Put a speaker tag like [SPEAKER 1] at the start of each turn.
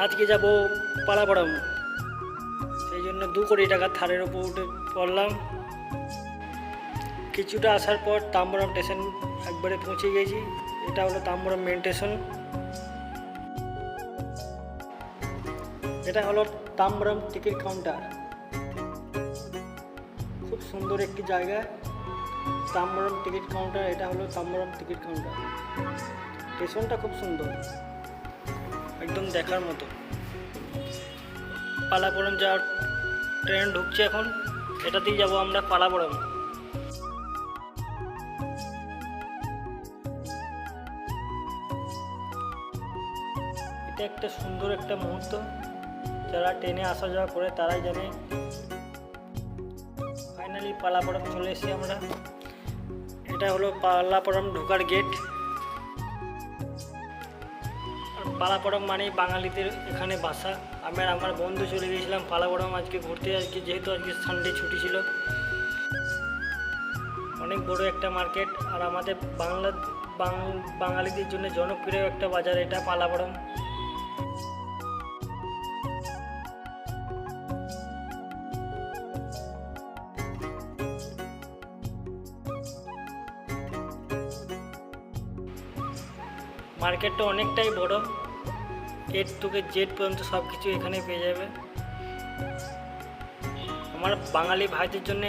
[SPEAKER 1] আজকে যাব পালাপাড়াম, সেই জন্য 2 কোটি টাকা থারের ওপর উঠে পড়লাম। কিছুটা আসার পর তাম্বরম স্টেশন একবারে পৌঁছে গেছি। এটা হলো তাম্বরম মেন স্টেশন। এটা হলো তাম্বরম টিকিট কাউন্টার। খুব সুন্দর একটি জায়গা তাম্বরম টিকিট কাউন্টার। এটা হলো তাম্বরম টিকিট কাউন্টার। স্টেশনটা খুব সুন্দর, একদম দেখার মতো। পালাপাড়াম যাওয়ার ট্রেন ঢুকছে এখন, এটাতেই যাব আমরা পালাপাড়াম। এটা একটা সুন্দর একটা মুহূর্ত, যারা ট্রেনে আসা যাওয়া করে তারাই জানে। ফাইনালি পালাপাড়াম চলে এসেছি আমরা। এটা হলো পালাপাড়াম ঢোকার গেট। আর পালাপাড়াম মানেই বাঙালিদের এখানে বাসা। আমি আর আমার বন্ধু চলে গিয়েছিলাম পালাপাড়াম আজকে ঘুরতে, যেহেতু আজকে সানডে ছুটি ছিল। অনেক বড় একটা মার্কেট, আর আমাদের বাঙালিদের জন্য জনপ্রিয় একটা বাজার এটা পালাপাড়াম। মার্কেটটা অনেকটাই বড়, এ থেকে জেড পর্যন্ত সব কিছু এখানে পেয়ে যাবে। আমার বাঙালি ভাইদের জন্য